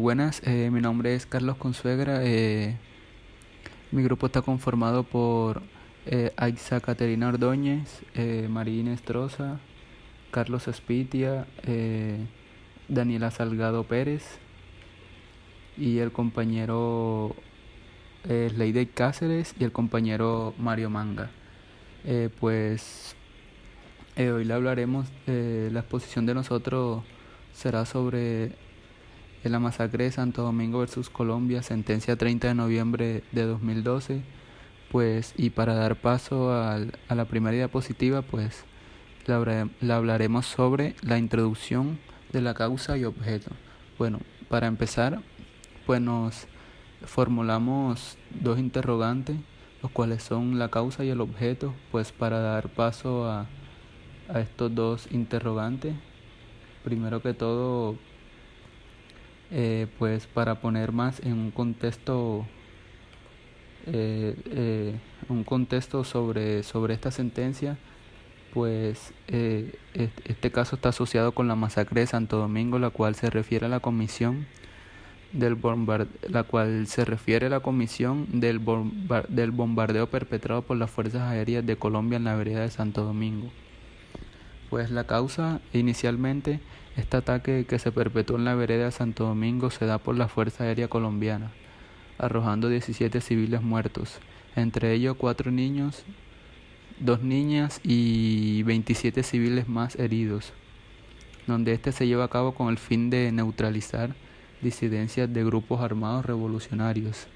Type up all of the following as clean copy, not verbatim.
Buenas, mi nombre es Carlos Consuegra. Mi grupo está conformado por Aixa Caterina Ordóñez, María Inés Troza, Carlos Espitia, Daniela Salgado Pérez y el compañero Leidy Cáceres y el compañero Mario Manga. Hoy le hablaremos, la exposición de nosotros será sobre la masacre de Santo Domingo versus Colombia, sentencia 30 de noviembre de 2012. Y para dar paso a la primera diapositiva, le hablaremos sobre la introducción de la causa y objeto. Bueno, para empezar, nos formulamos dos interrogantes, los cuales son la causa y el objeto. Para dar paso a estos dos interrogantes, primero que todo, para poner más en un contexto sobre esta sentencia, este caso está asociado con la masacre de Santo Domingo, la cual se refiere a la comisión del bombardeo perpetrado por las Fuerzas Aéreas de Colombia en la vereda de Santo Domingo. La causa, inicialmente, este ataque que se perpetuó en la vereda de Santo Domingo se da por la Fuerza Aérea Colombiana, arrojando 17 civiles muertos, entre ellos 4 niños, 2 niñas y 27 civiles más heridos, donde este se lleva a cabo con el fin de neutralizar disidencias de grupos armados revolucionarios.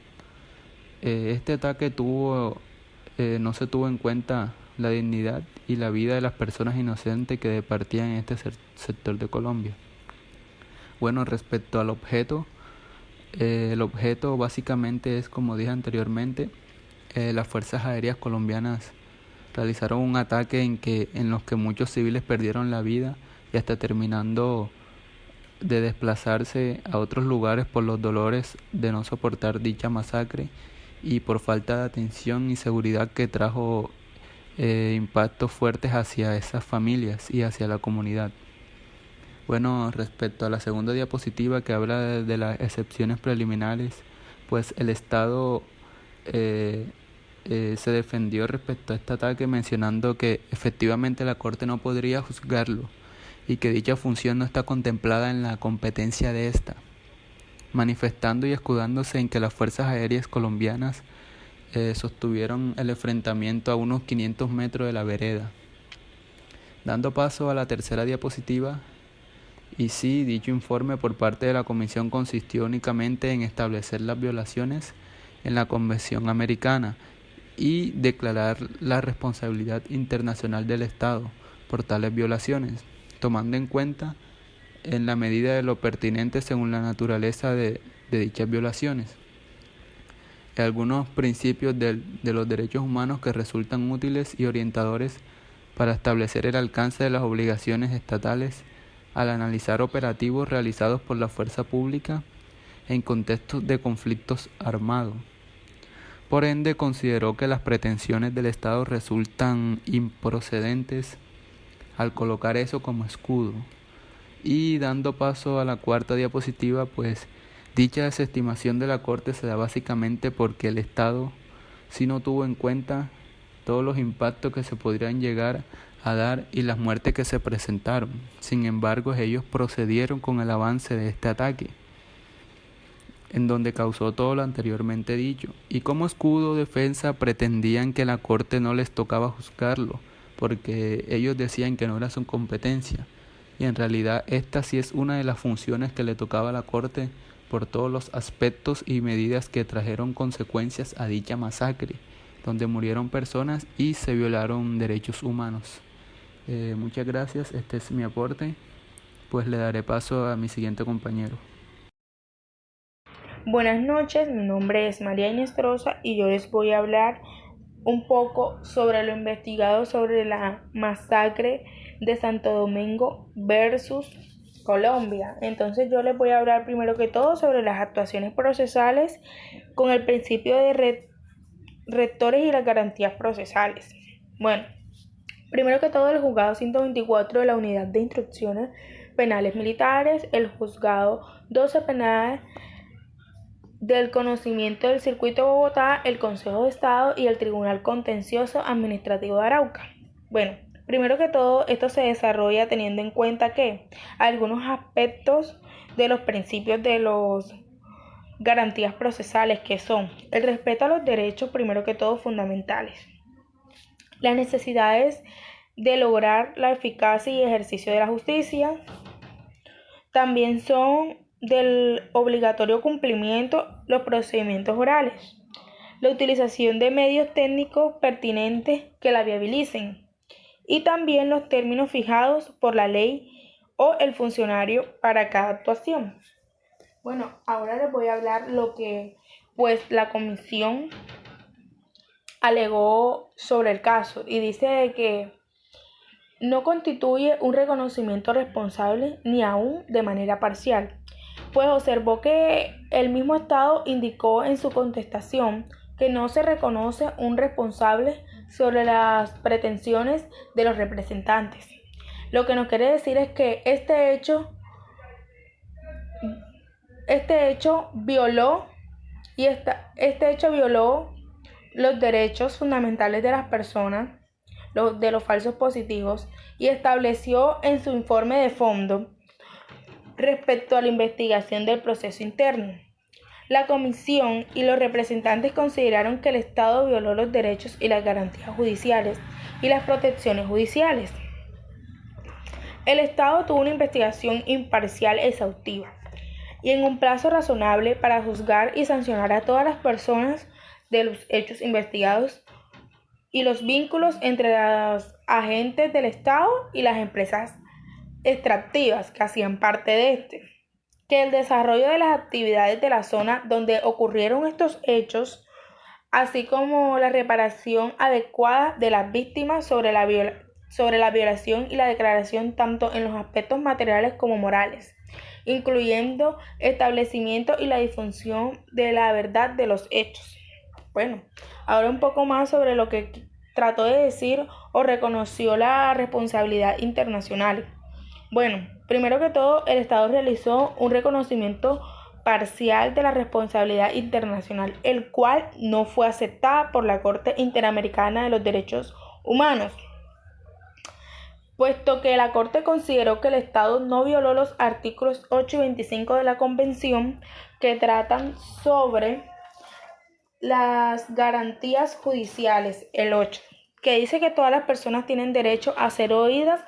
Este ataque no se tuvo en cuenta la dignidad y la vida de las personas inocentes que departían en este sector de Colombia. Respecto al objeto, el objeto básicamente es, como dije anteriormente, las Fuerzas Aéreas Colombianas realizaron un ataque en los que muchos civiles perdieron la vida y hasta terminando de desplazarse a otros lugares por los dolores de no soportar dicha masacre y por falta de atención y seguridad que trajo impactos fuertes hacia esas familias y hacia la comunidad. Respecto a la segunda diapositiva, que habla de las excepciones preliminares, el Estado se defendió respecto a este ataque mencionando que efectivamente la Corte no podría juzgarlo y que dicha función no está contemplada en la competencia de esta, manifestando y escudándose en que las Fuerzas Aéreas colombianas sostuvieron el enfrentamiento a unos 500 metros de la vereda. Dando paso a la tercera diapositiva, y sí, dicho informe por parte de la Comisión consistió únicamente en establecer las violaciones en la Convención Americana y declarar la responsabilidad internacional del Estado por tales violaciones, tomando en cuenta en la medida de lo pertinente según la naturaleza de dichas violaciones algunos principios de los derechos humanos que resultan útiles y orientadores para establecer el alcance de las obligaciones estatales al analizar operativos realizados por la fuerza pública en contextos de conflictos armados. Por ende, consideró que las pretensiones del Estado resultan improcedentes al colocar eso como escudo. Y dando paso a la cuarta diapositiva, dicha desestimación de la Corte se da básicamente porque el Estado sí no tuvo en cuenta todos los impactos que se podrían llegar a dar y las muertes que se presentaron. Sin embargo, ellos procedieron con el avance de este ataque, en donde causó todo lo anteriormente dicho. Y como escudo de defensa pretendían que la Corte no les tocaba juzgarlo, porque ellos decían que no era su competencia. Y en realidad esta sí es una de las funciones que le tocaba a la Corte por todos los aspectos y medidas que trajeron consecuencias a dicha masacre, donde murieron personas y se violaron derechos humanos. Muchas gracias, este es mi aporte, le daré paso a mi siguiente compañero. Buenas noches, mi nombre es María Inés Troza y yo les voy a hablar un poco sobre lo investigado sobre la masacre de Santo Domingo versus Colombia. Entonces yo les voy a hablar primero que todo sobre las actuaciones procesales con el principio de rectores y las garantías procesales. Primero que todo, el juzgado 124 de la Unidad de Instrucciones Penales Militares, el juzgado 12 Penal del Conocimiento del Circuito de Bogotá, el Consejo de Estado y el Tribunal Contencioso Administrativo de Arauca. Bueno, primero que todo, esto se desarrolla teniendo en cuenta que algunos aspectos de los principios de los garantías procesales, que son el respeto a los derechos, primero que todo, fundamentales, las necesidades de lograr la eficacia y ejercicio de la justicia, también son del obligatorio cumplimiento los procedimientos orales, la utilización de medios técnicos pertinentes que la viabilicen y también los términos fijados por la ley o el funcionario para cada actuación. Bueno, ahora les voy a hablar lo que la comisión alegó sobre el caso y dice de que no constituye un reconocimiento responsable ni aún de manera parcial, pues observó que el mismo Estado indicó en su contestación que no se reconoce un responsable sobre las pretensiones de los representantes. Lo que nos quiere decir es que este hecho violó los derechos fundamentales de las personas, de los falsos positivos, y estableció en su informe de fondo respecto a la investigación del proceso interno. La comisión y los representantes consideraron que el Estado violó los derechos y las garantías judiciales y las protecciones judiciales. El Estado tuvo una investigación imparcial e exhaustiva y en un plazo razonable para juzgar y sancionar a todas las personas de los hechos investigados y los vínculos entre los agentes del Estado y las empresas extractivas que hacían parte de este. Que el desarrollo de las actividades de la zona donde ocurrieron estos hechos, así como la reparación adecuada de las víctimas sobre la violación y la declaración tanto en los aspectos materiales como morales, incluyendo establecimiento y la difusión de la verdad de los hechos. Bueno, ahora un poco más sobre lo que trató de decir o reconoció la responsabilidad internacional. Bueno, primero que todo, el Estado realizó un reconocimiento parcial de la responsabilidad internacional, el cual no fue aceptada por la Corte Interamericana de los Derechos Humanos, puesto que la Corte consideró que el Estado no violó los artículos 8 y 25 de la Convención, que tratan sobre las garantías judiciales, el 8, que dice que todas las personas tienen derecho a ser oídas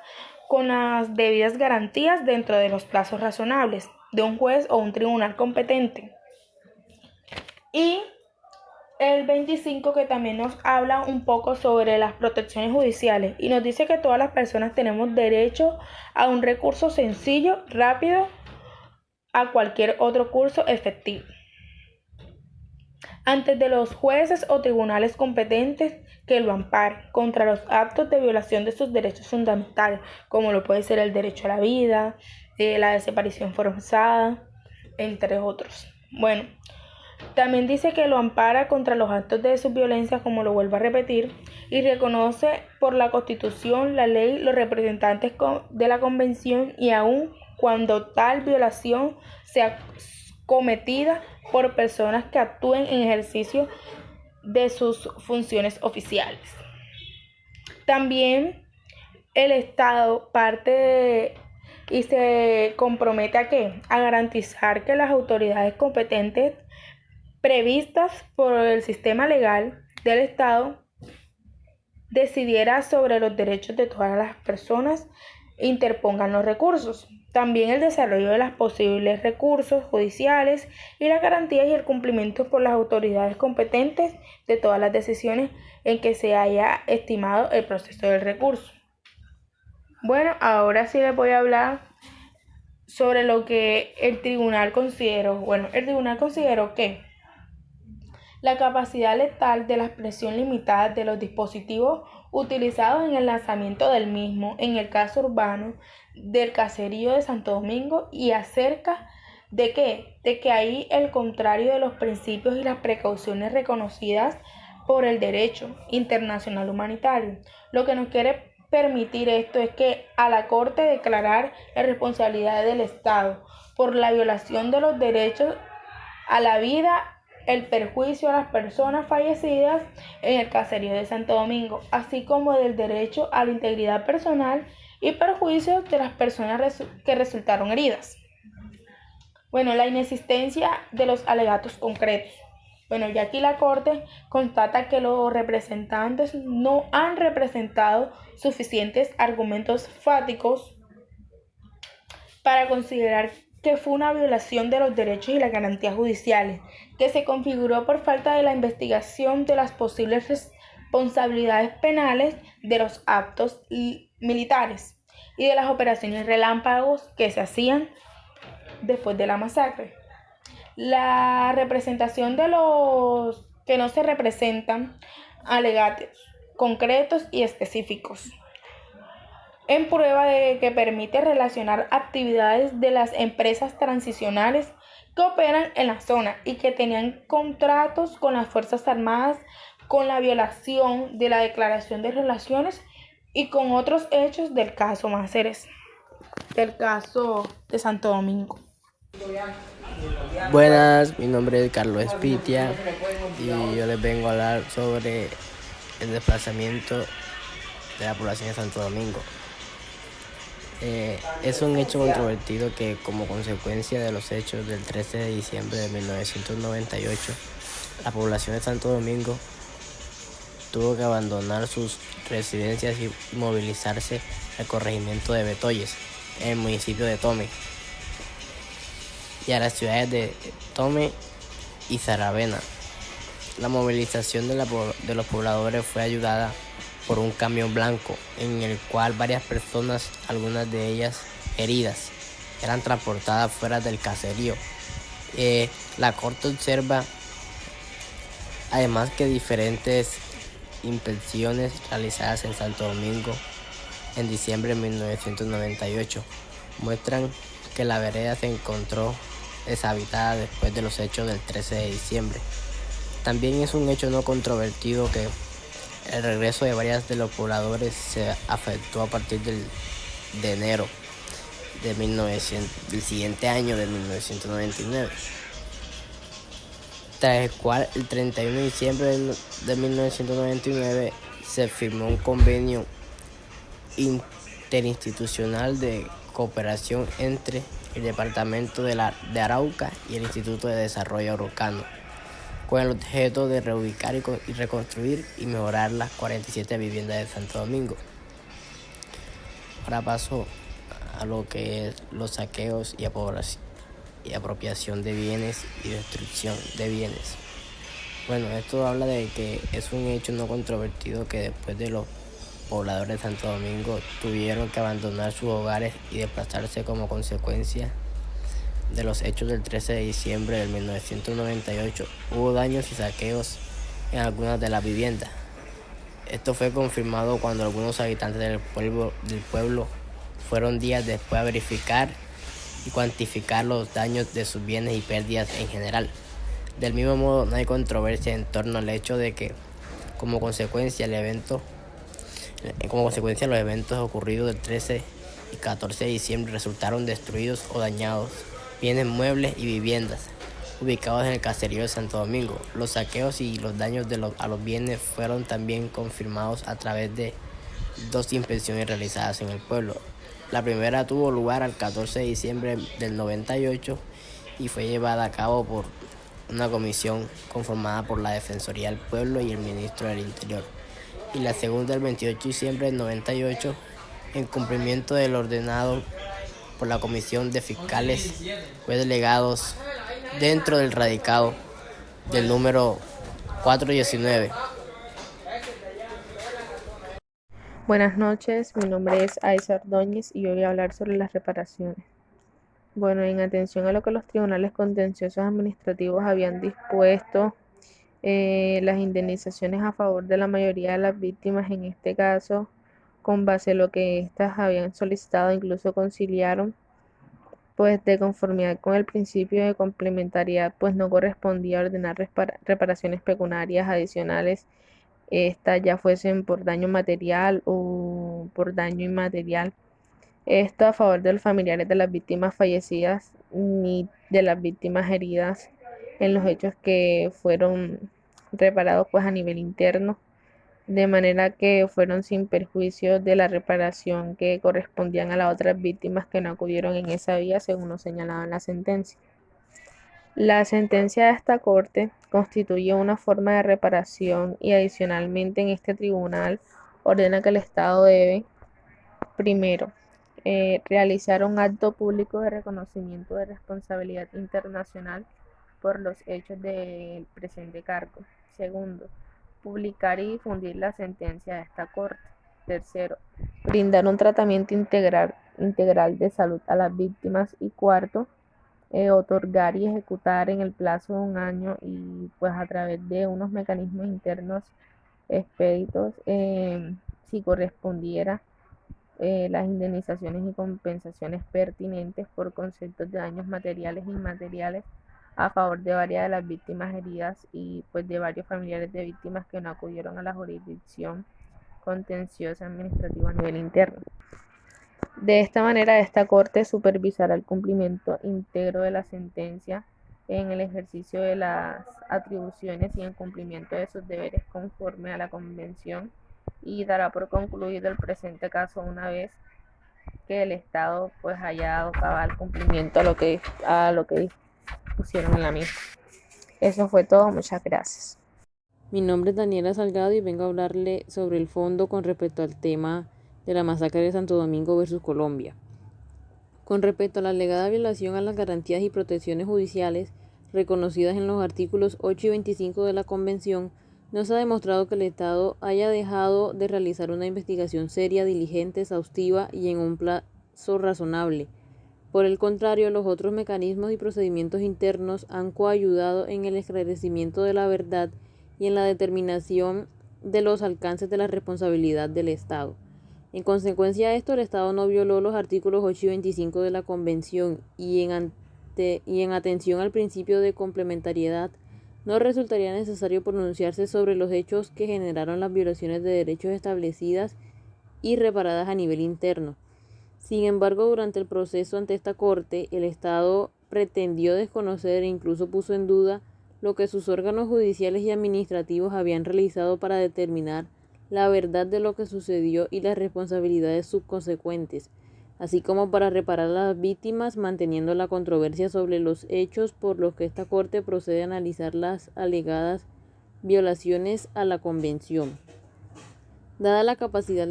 con las debidas garantías dentro de los plazos razonables de un juez o un tribunal competente. Y el 25, que también nos habla un poco sobre las protecciones judiciales y nos dice que todas las personas tenemos derecho a un recurso sencillo, rápido, a cualquier otro curso efectivo antes de los jueces o tribunales competentes que lo amparen contra los actos de violación de sus derechos fundamentales, como lo puede ser el derecho a la vida, la desaparición forzada, entre otros. Bueno, también dice que lo ampara contra los actos de sus violencias, como lo vuelvo a repetir, y reconoce por la Constitución, la ley, los representantes de la Convención, y aun cuando tal violación sea cometida por personas que actúen en ejercicio de sus funciones oficiales. También el Estado parte y se compromete a garantizar que las autoridades competentes previstas por el sistema legal del Estado decidiera sobre los derechos de todas las personas e interpongan los recursos. También el desarrollo de los posibles recursos judiciales y las garantías y el cumplimiento por las autoridades competentes de todas las decisiones en que se haya estimado el proceso del recurso. Bueno, ahora sí les voy a hablar sobre lo que el tribunal consideró. Bueno, el tribunal consideró que la capacidad letal de la expresión limitada de los dispositivos utilizados en el lanzamiento del mismo en el caso urbano del caserío de Santo Domingo y acerca de que ahí el contrario de los principios y las precauciones reconocidas por el derecho internacional humanitario. Lo que nos quiere permitir esto es que a la Corte declarar la responsabilidad del Estado por la violación de los derechos a la vida, el perjuicio a las personas fallecidas en el caserío de Santo Domingo, así como del derecho a la integridad personal y perjuicio de las personas que resultaron heridas. Bueno, la inexistencia de los alegatos concretos. Bueno, ya aquí la Corte constata que los representantes no han representado suficientes argumentos fácticos para considerar que fue una violación de los derechos y las garantías judiciales, que se configuró por falta de la investigación de las posibles responsabilidades penales de los actos militares y de las operaciones relámpagos que se hacían después de la masacre. La representación de los que no se representan, alegatos concretos y específicos, en prueba de que permite relacionar actividades de las empresas transicionales que operan en la zona y que tenían contratos con las Fuerzas Armadas con la violación de la Declaración de Relaciones y con otros hechos del caso Máceres, del caso de Santo Domingo. Buenas, mi nombre es Carlos Espitia y yo les vengo a hablar sobre el desplazamiento de la población de Santo Domingo. Es un hecho controvertido que, como consecuencia de los hechos del 13 de diciembre de 1998, la población de Santo Domingo tuvo que abandonar sus residencias y movilizarse al corregimiento de Betoyes, en el municipio de Tome, y a las ciudades de Tome y Saravena. La movilización de los pobladores fue ayudada por un camión blanco en el cual varias personas, algunas de ellas heridas, eran transportadas fuera del caserío. La Corte observa además que diferentes inspecciones realizadas en Santo Domingo en diciembre de 1998 muestran que la vereda se encontró deshabitada después de los hechos del 13 de diciembre. También es un hecho no controvertido que el regreso de varios de los pobladores se efectuó a partir de enero del siguiente año, de 1999, tras el cual el 31 de diciembre de 1999 se firmó un convenio interinstitucional de cooperación entre el Departamento de Arauca y el Instituto de Desarrollo Araucano, con el objeto de reubicar y reconstruir y mejorar las 47 viviendas de Santo Domingo. Ahora paso a lo que es los saqueos y apropiación de bienes y destrucción de bienes. Bueno, esto habla de que es un hecho no controvertido que después de los pobladores de Santo Domingo tuvieron que abandonar sus hogares y desplazarse como consecuencia de los hechos del 13 de diciembre de 1998. Hubo daños y saqueos en algunas de las viviendas. Esto fue confirmado cuando algunos habitantes del pueblo fueron días después a verificar y cuantificar los daños de sus bienes y pérdidas en general. Del mismo modo, no hay controversia en torno al hecho de que, como consecuencia los eventos ocurridos del 13 y 14 de diciembre resultaron destruidos o dañados bienes muebles y viviendas ubicados en el caserío de Santo Domingo. Los saqueos y los daños a los bienes fueron también confirmados a través de 2 inspecciones realizadas en el pueblo. La primera tuvo lugar el 14 de diciembre del 98 y fue llevada a cabo por una comisión conformada por la Defensoría del Pueblo y el Ministro del Interior. Y la segunda el 28 de diciembre del 98, en cumplimiento del ordenado por la Comisión de Fiscales, fue delegados dentro del radicado del número 419. Buenas noches, mi nombre es Aisa Ordóñez y yo voy a hablar sobre las reparaciones. Bueno, en atención a lo que los tribunales contenciosos administrativos habían dispuesto, las indemnizaciones a favor de la mayoría de las víctimas en este caso, con base a lo que éstas habían solicitado, incluso conciliaron, pues de conformidad con el principio de complementariedad, pues no correspondía ordenar reparaciones pecuniarias adicionales estas ya fuesen por daño material o por daño inmaterial. Esto a favor de los familiares de las víctimas fallecidas ni de las víctimas heridas en los hechos que fueron reparados pues a nivel interno, de manera que fueron sin perjuicio de la reparación que correspondían a las otras víctimas que no acudieron en esa vía según lo señalaba en la sentencia. La sentencia de esta Corte constituye una forma de reparación y adicionalmente en este tribunal ordena que el Estado debe, primero, realizar un acto público de reconocimiento de responsabilidad internacional por los hechos del presente cargo. Segundo, publicar y difundir la sentencia de esta Corte. Tercero, brindar un tratamiento integral de salud a las víctimas. Y cuarto, otorgar y ejecutar en el plazo de un año y pues a través de unos mecanismos internos expeditos, si correspondiera, las indemnizaciones y compensaciones pertinentes por conceptos de daños materiales e inmateriales a favor de varias de las víctimas heridas y pues de varios familiares de víctimas que no acudieron a la jurisdicción contenciosa administrativa a nivel interno. De esta manera, esta Corte supervisará el cumplimiento íntegro de la sentencia en el ejercicio de las atribuciones y en cumplimiento de sus deberes conforme a la Convención y dará por concluido el presente caso una vez que el Estado pues haya dado cabal cumplimiento a lo que pusieron en la misma. Eso fue todo, muchas gracias. Mi nombre es Daniela Salgado y vengo a hablarle sobre el fondo con respecto al tema de la masacre de Santo Domingo versus Colombia. Con respecto a la alegada violación a las garantías y protecciones judiciales reconocidas en los artículos 8 y 25 de la Convención, no se ha demostrado que el Estado haya dejado de realizar una investigación seria, diligente, exhaustiva y en un plazo razonable. Por el contrario, los otros mecanismos y procedimientos internos han coayudado en el esclarecimiento de la verdad y en la determinación de los alcances de la responsabilidad del Estado. En consecuencia de esto, el Estado no violó los artículos 8 y 25 de la Convención y en atención al principio de complementariedad, no resultaría necesario pronunciarse sobre los hechos que generaron las violaciones de derechos establecidas y reparadas a nivel interno. Sin embargo, durante el proceso ante esta Corte, el Estado pretendió desconocer e incluso puso en duda lo que sus órganos judiciales y administrativos habían realizado para determinar la verdad de lo que sucedió y las responsabilidades subconsecuentes, así como para reparar a las víctimas, manteniendo la controversia sobre los hechos por los que esta Corte procede a analizar las alegadas violaciones a la Convención. Dada la capacidad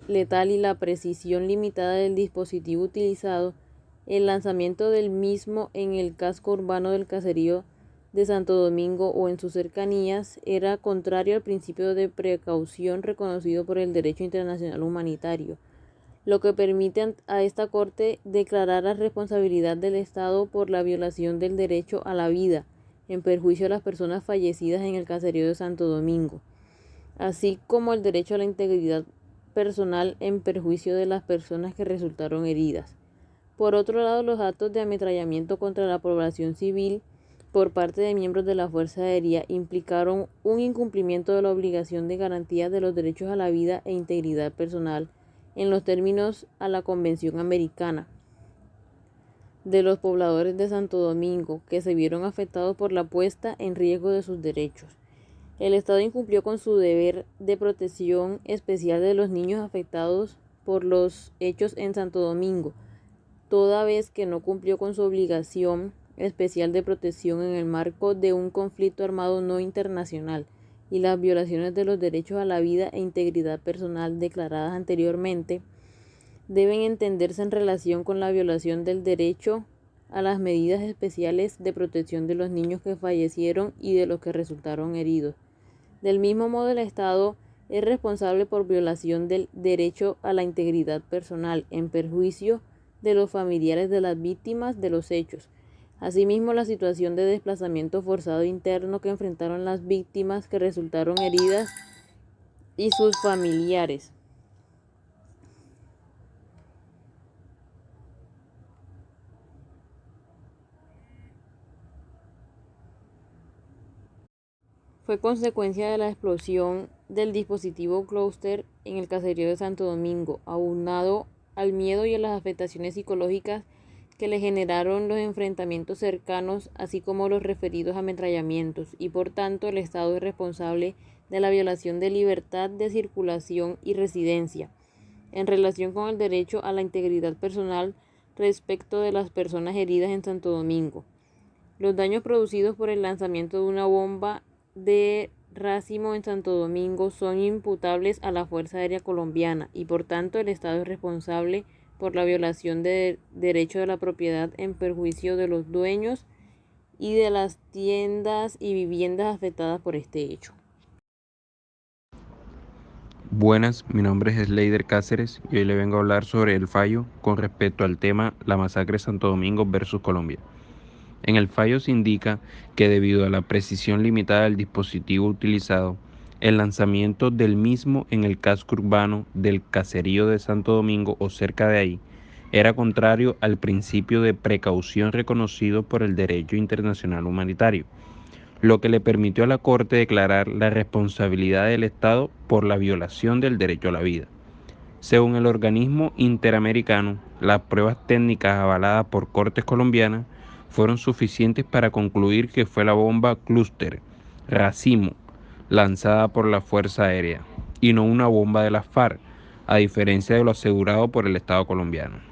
letal y la precisión limitada del dispositivo utilizado, el lanzamiento del mismo en el casco urbano del caserío de Santo Domingo o en sus cercanías era contrario al principio de precaución reconocido por el derecho internacional humanitario, lo que permite a esta Corte declarar la responsabilidad del Estado por la violación del derecho a la vida, en perjuicio de las personas fallecidas en el caserío de Santo Domingo, así como el derecho a la integridad personal en perjuicio de las personas que resultaron heridas. Por otro lado, los actos de ametrallamiento contra la población civil por parte de miembros de la Fuerza Aérea implicaron un incumplimiento de la obligación de garantía de los derechos a la vida e integridad personal en los términos a la Convención Americana de los pobladores de Santo Domingo, que se vieron afectados por la puesta en riesgo de sus derechos. El Estado incumplió con su deber de protección especial de los niños afectados por los hechos en Santo Domingo, toda vez que no cumplió con su obligación especial de protección en el marco de un conflicto armado no internacional y las violaciones de los derechos a la vida e integridad personal declaradas anteriormente deben entenderse en relación con la violación del derecho a las medidas especiales de protección de los niños que fallecieron y de los que resultaron heridos. Del mismo modo, el Estado es responsable por violación del derecho a la integridad personal en perjuicio de los familiares de las víctimas de los hechos. Asimismo, la situación de desplazamiento forzado interno que enfrentaron las víctimas que resultaron heridas y sus familiares. fue consecuencia de la explosión del dispositivo Cluster en el caserío de Santo Domingo, aunado al miedo y a las afectaciones psicológicas que le generaron los enfrentamientos cercanos, así como los referidos ametrallamientos, y por tanto el Estado es responsable de la violación de libertad de circulación y residencia, en relación con el derecho a la integridad personal respecto de las personas heridas en Santo Domingo. Los daños producidos por el lanzamiento de una bomba de racimo en Santo Domingo son imputables a la Fuerza Aérea Colombiana y por tanto el Estado es responsable por la violación del derecho de la propiedad en perjuicio de los dueños y de las tiendas y viviendas afectadas por este hecho. Buenas, mi nombre es Sleider Cáceres y hoy le vengo a hablar sobre el fallo con respecto al tema la masacre de Santo Domingo versus Colombia. En el fallo se indica que debido a la precisión limitada del dispositivo utilizado, el lanzamiento del mismo en el casco urbano del caserío de Santo Domingo o cerca de ahí era contrario al principio de precaución reconocido por el derecho internacional humanitario, lo que le permitió a la Corte declarar la responsabilidad del Estado por la violación del derecho a la vida. Según el organismo interamericano, las pruebas técnicas avaladas por cortes colombianas fueron suficientes para concluir que fue la bomba Cluster, racimo, lanzada por la Fuerza Aérea, y no una bomba de las FARC, a diferencia de lo asegurado por el Estado colombiano.